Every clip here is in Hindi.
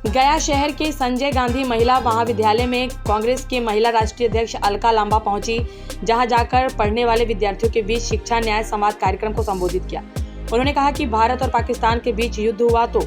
गया शहर के संजय गांधी महिला महाविद्यालय में कांग्रेस के महिला राष्ट्रीय अध्यक्ष अलका लांबा पहुंची, जहां जाकर पढ़ने वाले विद्यार्थियों के बीच शिक्षा न्याय संवाद कार्यक्रम को संबोधित किया। उन्होंने कहा कि भारत और पाकिस्तान के बीच युद्ध हुआ तो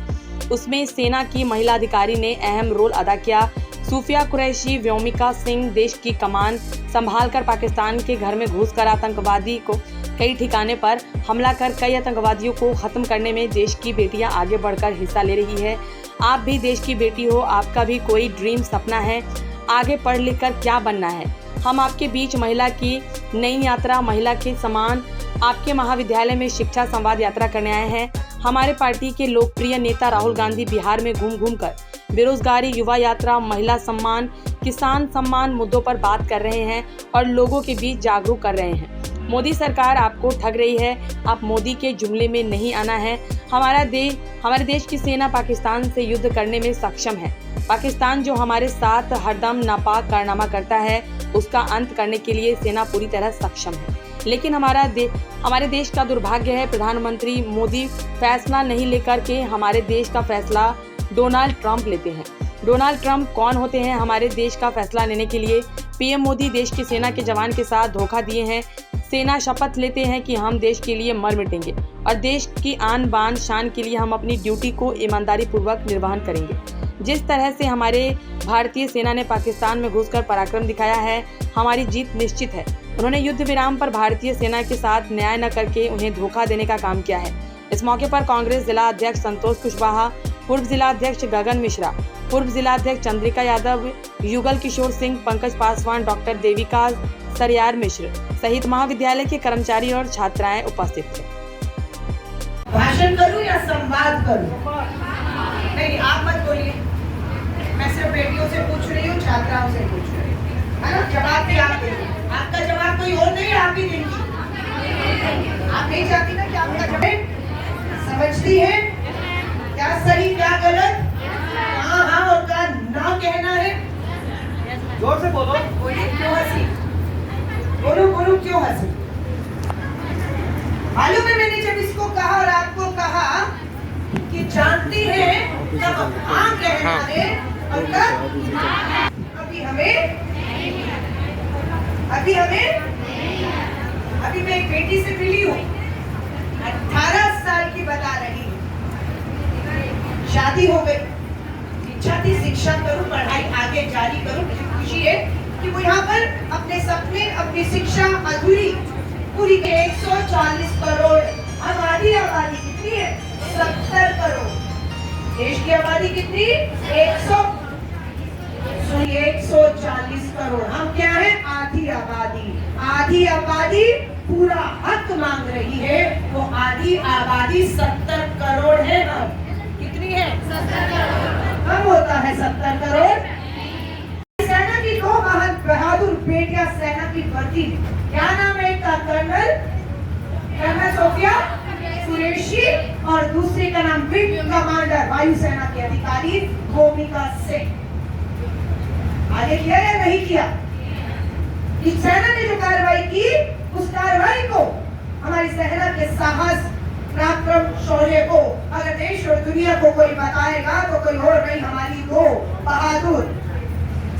उसमें सेना की महिला अधिकारी ने अहम रोल अदा किया। सूफिया कुरैशी, व्योमिका सिंह देश की कमान संभालकर पाकिस्तान के घर में घुसकर आतंकवादी को कई ठिकाने पर हमला कर कई आतंकवादियों को खत्म करने में देश की बेटियां आगे बढ़कर हिस्सा ले रही है। आप भी देश की बेटी हो, आपका भी कोई ड्रीम सपना है, आगे पढ़ लिख कर क्या बनना है। हम आपके बीच महिला की नई यात्रा, महिला के समान आपके महाविद्यालय में शिक्षा संवाद यात्रा करने आए हैं। हमारे पार्टी के लोकप्रिय नेता राहुल गांधी बिहार में घूम घूम कर बेरोजगारी, युवा यात्रा, महिला सम्मान, किसान सम्मान मुद्दों पर बात कर रहे हैं और लोगों के बीच जागरूक कर रहे हैं। मोदी सरकार आपको ठग रही है, आप मोदी के जुमले में नहीं आना है। हमारे देश की सेना पाकिस्तान से युद्ध करने में सक्षम है। पाकिस्तान जो हमारे साथ हरदम नापाक कारनामा करता है, उसका अंत करने के लिए सेना पूरी तरह सक्षम है। लेकिन हमारे देश का दुर्भाग्य है, प्रधानमंत्री मोदी फैसला नहीं लेकर के हमारे देश का फैसला डोनाल्ड ट्रंप लेते हैं। डोनाल्ड ट्रंप कौन होते हैं हमारे देश का फैसला लेने के लिए? पीएम मोदी देश की सेना के जवान के साथ धोखा दिए हैं। सेना शपथ लेते हैं कि हम देश के लिए मर मिटेंगे और देश की आन बान शान के लिए हम अपनी ड्यूटी को ईमानदारी पूर्वक निर्वहन करेंगे। जिस तरह से हमारे भारतीय सेना ने पाकिस्तान में घुसकर पराक्रम दिखाया है, हमारी जीत निश्चित है। उन्होंने युद्ध विराम पर भारतीय सेना के साथ न्याय न करके उन्हें धोखा देने का काम किया है। इस मौके पर कांग्रेस जिला अध्यक्ष संतोष कुशवाहा, पूर्व जिला अध्यक्ष गगन मिश्रा, पूर्व जिला अध्यक्ष चंद्रिका यादव, युगल किशोर सिंह, पंकज पासवान, डॉक्टर देविका सरयार मिश्र सहित महाविद्यालय के कर्मचारी और छात्राएं उपस्थित थे। भाषण करूं या संवाद करूं? नहीं, आप मत बोलिए। मैं सिर्फ बेटियों से पूछ रही हूँ, छात्राओं से पूछ रही हूँ, है ना? जवाब भी आप देंगे। आपका जवाब कोई और नहीं, आप ही देंगी। आप नहीं चाहती ना कि आपका जवाब समझती है क्या सही क्या गलत, हाँ हाँ और क्या ना कहना है। जोर से बोलो। बोलिए, क्यों हंसी? बोलो क्यों हंसी? मालूम है मैंने जब इसको कहा और आपको कहा कि जानती है कब हाँ कहना है और कब अभी मैं एक बेटी से मिली हूँ, 18 साल की बता रही हूँ, शादी हो गई, इच्छा थी शिक्षा करूं, पढ़ाई आगे जारी करूं। मुझे खुशी है कि वो यहाँ पर अपने सपने, अपनी शिक्षा अधूरी पूरी के 140 करोड़ हमारी आबादी कितनी है? 70 करोड़। देश की आबादी कितनी? 140 करोड़। हम क्या है? आधी आबादी। आधी आबादी पूरा हक मांग रही है। वो आधी आबादी 70 करोड़ है। हम कितनी है? 70 करोड़। कब होता है 70 करोड़? सेना की 2 महान बहादुर बेटियां सेना की भर्ती। क्या नाम है इनका? कर्नल सूफिया कुरैशी और दूसरे का नाम विंग कमांडर वायुसेना के अधिकारी व्योमिका सिंह। आगे किया या नहीं किया? इस सेना ने जो कार्रवाई की, उस कार्रवाई को हमारी सेना के साहस, पराक्रम, शौर्य को अगर देश और दुनिया को कोई बताएगा तो कोई और नहीं, हमारी 2 बहादुर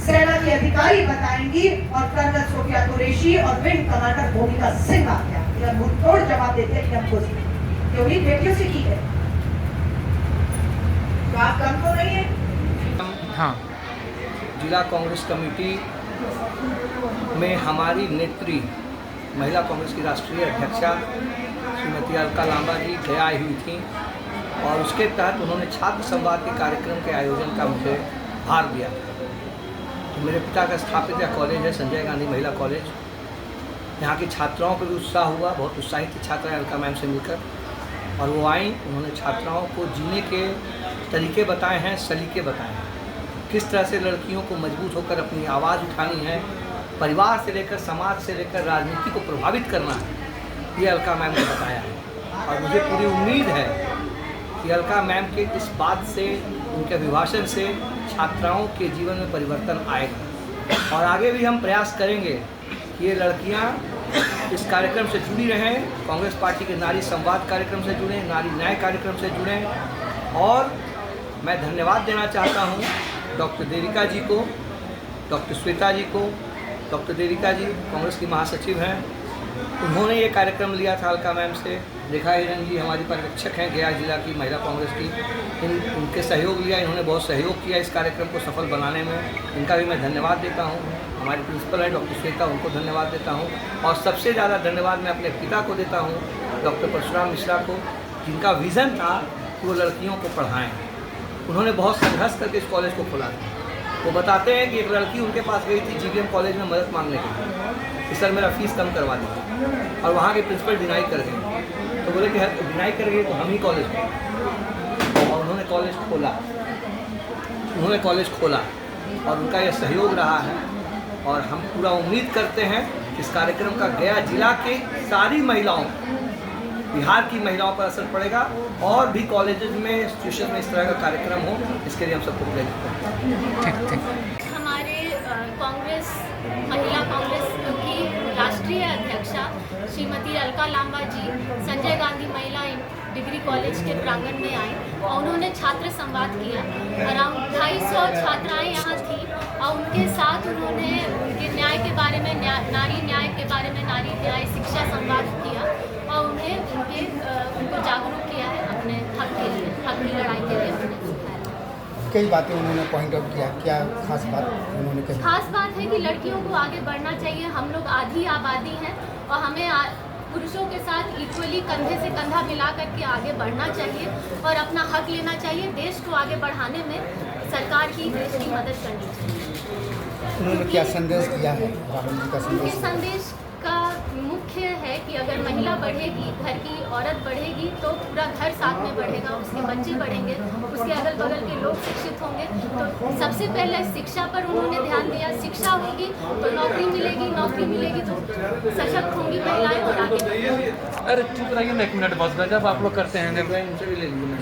सेना के अधिकारी बताएंगी और कर्नल सूफिया कुरैशी और विंग कमांडर व्योमिका सिंह आ गया। यह मुंहतोड़ जवाब देते हैं कि हमको क्योंकि बेटियों से की है तो आप कम तो नहीं है। हाँ, जिला कांग्रेस कमेटी में हमारी नेत्री महिला कांग्रेस की राष्ट्रीय अध्यक्षा श्रीमती अलका लांबा जी गया आई हुई थी और उसके तहत उन्होंने छात्र संवाद के कार्यक्रम के आयोजन का मुझे भार दिया। तो मेरे पिता का स्थापित यह कॉलेज है संजय गांधी महिला कॉलेज। यहाँ की छात्राओं को भी उत्साह हुआ, बहुत उत्साहित थी छात्राएं अलका मैम से मिलकर और वो आई। उन्होंने छात्राओं को जीने के तरीके बताए हैं, सलीके बताए हैं, किस तरह से लड़कियों को मजबूत होकर अपनी आवाज़ उठानी है, परिवार से लेकर समाज से लेकर राजनीति को प्रभावित करना है, ये अलका मैम ने बताया है। और मुझे पूरी उम्मीद है कि अलका मैम के इस बात से, उनके अभिभाषण से छात्राओं के जीवन में परिवर्तन आएगा और आगे भी हम प्रयास करेंगे कि ये लड़कियाँ इस कार्यक्रम से जुड़ी रहें, कांग्रेस पार्टी के नारी संवाद कार्यक्रम से जुड़ें, नारी न्याय कार्यक्रम से जुड़ें और मैं धन्यवाद देना चाहता हूँ डॉक्टर देविका जी को, डॉक्टर श्वेता जी को। डॉक्टर देविका जी कांग्रेस की महासचिव हैं, उन्होंने ये कार्यक्रम लिया था अलका मैम से। रेखा हिरन जी हमारी पर्यवेक्षक हैं गया जिला की महिला कांग्रेस की, उनके सहयोग लिया, इन्होंने बहुत सहयोग किया इस कार्यक्रम को सफल बनाने में। इनका भी मैं धन्यवाद देता हूँ। हमारी प्रिंसिपल हैं डॉक्टर श्वेता, उनको धन्यवाद देता हूँ। और सबसे ज़्यादा धन्यवाद मैं अपने पिता को देता हूँ, डॉक्टर परशुराम मिश्रा को, जिनका विज़न था कि वो लड़कियों को पढ़ाएँ। उन्होंने बहुत संघर्ष करके इस कॉलेज को खोला था। वो बताते हैं कि एक लड़की उनके पास गई थी GVM कॉलेज में मदद मांगने के लिए कि सर मेरा फीस कम करवा दीजिए, और वहाँ के प्रिंसिपल डिनाई कर गए। तो बोले कि डिनाई कर गए तो हम ही कॉलेज में, और उन्होंने कॉलेज खोला और उनका यह सहयोग रहा है। और हम पूरा उम्मीद करते हैं इस कार्यक्रम का गया जिला के सारी महिलाओं, बिहार की महिलाओं पर असर पड़ेगा, और भी कॉलेजेस में इंस्टीट्यूशन में इस तरह का कार्यक्रम हो, इसके लिए हम सबको प्रेरित करते हैं। हमारे कांग्रेस महिला कांग्रेस की राष्ट्रीय अध्यक्षा श्रीमती अलका लांबा जी संजय गांधी महिला डिग्री कॉलेज के प्रांगण में आई और उन्होंने छात्र संवाद किया। अराउंड 250 छात्राएं यहाँ थी और उनके साथ उन्होंने उनके न्याय के बारे में, नारी न्याय के बारे में, नारी न्याय शिक्षा संवाद किया और उन्हें उनको जागरूक किया है अपने हक के लिए, हक की लड़ाई के लिए उन्हें सिखाया। कई बातें उन्होंने पॉइंट आउट किया, क्या खास बात उन्होंने कही? खास बात है कि लड़कियों को आगे बढ़ना चाहिए। हम लोग आधी आबादी हैं और हमें पुरुषों के साथ इक्वली कंधे से कंधा मिला करके आगे बढ़ना चाहिए और अपना हक लेना चाहिए। देश को आगे बढ़ाने में सरकार की, देश की मदद करनी चाहिए। उन्होंने क्या संदेश दिया है? राहुल जी का उनके संदेश संदेश का मुख्य है कि अगर महिला बढ़ेगी, घर की औरत बढ़ेगी तो पूरा घर साथ में बढ़ेगा, उसके बच्चे बढ़ेंगे, उसके अगल बगल के लोग शिक्षित होंगे। तो सबसे पहले शिक्षा पर उन्होंने ध्यान दिया। शिक्षा होगी तो नौकरी मिलेगी, नौकरी मिलेगी तो सशक्त होंगी महिलाएं और आगे बढ़ेंगी। अरे चुप रहिए ना एक मिनट बस, जब आप लोग करते हैं उनसे भी ले लीजिए।